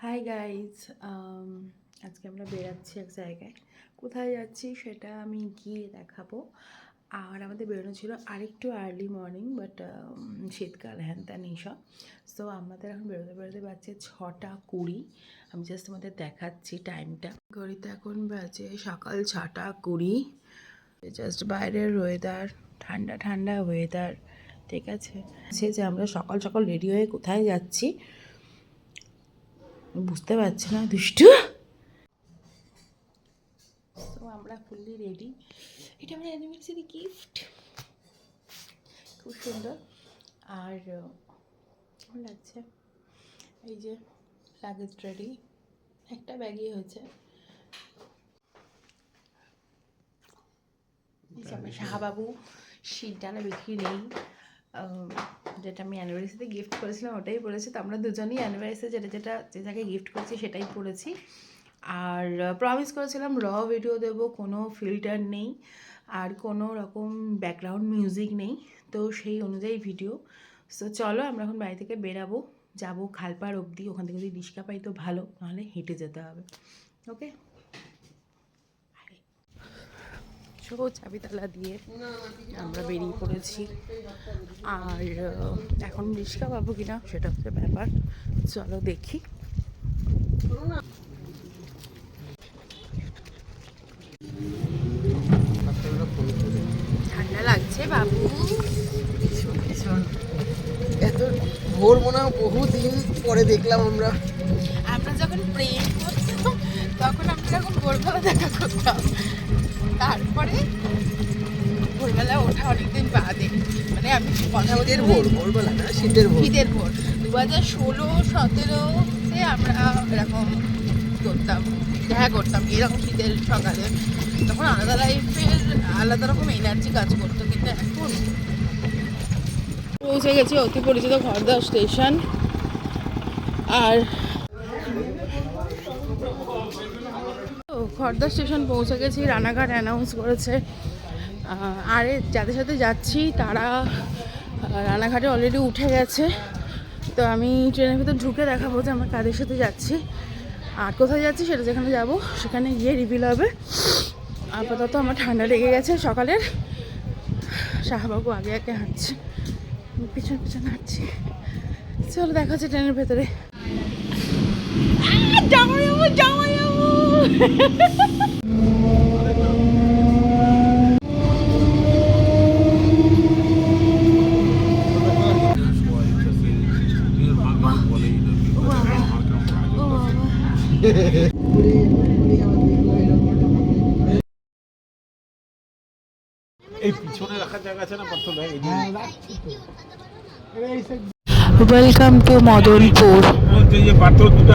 Hi guys, আজকে আমরা বেরাচ্ছি এক জায়গায়। কোথায় যাচ্ছি সেটা আমি গিয়ে দেখাবো। আর আমাদের বেরোনো ছিল আরেকটু আর্লি মর্নিং, বাট শীতকাল হ্যান ত্যান এইসব। সো আমাদের এখন বেরোতে বেরোতে বাজছে 6:20। আমি জাস্ট আমাদের দেখাচ্ছি টাইমটা। ঘড়িতে এখন বাজে সকাল 6:20। জাস্ট বাইরের ওয়েদার ঠান্ডা ঠান্ডা ওয়েদার, ঠিক আছে। সে যে আমরা সকাল সকাল রেডি হয়ে কোথায় যাচ্ছি বুঝতে পারছি না, দুষ্টু। তো আমরা ফুললি রেডি। এটা আমার অ্যানিভার্সারি গিফট, খুব সুন্দর। আর কেমন লাগছে, এই যে লাগেজ রেডি, একটা ব্যাগই হয়েছে। আমার শাহবাবু শীতডালা বিক্রি নেই, যেটা আমি অ্যানিভার্সারিতে গিফট করেছিলাম ওটাই পড়েছি। তো আমরা দুজনেই অ্যানিভার্সারি যেটা যে যাকে গিফট করেছি সেটাই পড়েছি। আর প্রমিস করেছিলাম ভিডিও দেবো, কোনো ফিল্টার নেই আর কোনো রকম ব্যাকগ্রাউন্ড মিউজিক নেই, তো সেই অনুযায়ী ভিডিও। সো চলো আমরা এখন বাড়ি থেকে বেরাবো, যাবো খালপাড় অবধি। ওখান থেকে যদি রিক্সা পাই তো ভালো, নাহলে হেঁটে যেতে হবে। ওকে, চাবিতালা দিয়ে আমরা বেরিয়ে পড়েছি। আর এখন রিক্সা পাবো কিনা সেটা হচ্ছে ব্যাপার। চলো দেখি। ঠান্ডা লাগছে বাবু, এত ভোর মনে হয় বহুদিন পরে দেখলাম আমরা যখন প্রেম করতাম তখন আমরা যখন ভোরবেলা দেখা করতাম, তারপরে ভোরবেলা ওঠা অনেকদিন বাদে। মানে আমি কথা বলি ভোরবেলা না, শীতের ভোর। 2016-17-তে আমরা এরকম করতাম, দেখা করতাম এরকম শীতের সকালে। তখন আলাদা লাইফের আলাদা রকম এনার্জি কাজ করতো, কিন্তু এখন পৌঁছে গেছি অতি পরিচিত খড়দা স্টেশন। আর খড়দা স্টেশন পৌঁছে গেছি, রানাঘাট অ্যানাউন্স করেছে। আর যাদের সাথে যাচ্ছি তারা রানাঘাটে অলরেডি উঠে গেছে। তো আমি ট্রেনের ভিতর ঢুকে দেখাবো যে আমরা কাদের সাথে যাচ্ছি আর কোথায় যাচ্ছি, সেটা যেখানে যাব সেখানে গিয়ে রিভিল হবে। আপাতত আমার ঠান্ডা লেগে গেছে সকালের। শাহবাবু আগে আগে হাঁটছে, পিছন পিছন হাঁটছি। চলো দেখা হচ্ছে ট্রেনের ভেতরে। এই পিছনে রাখার জায়গা আছে না পার্থ ভাই? Welcome to Madanpur. বলছে যে পার্থ দুটো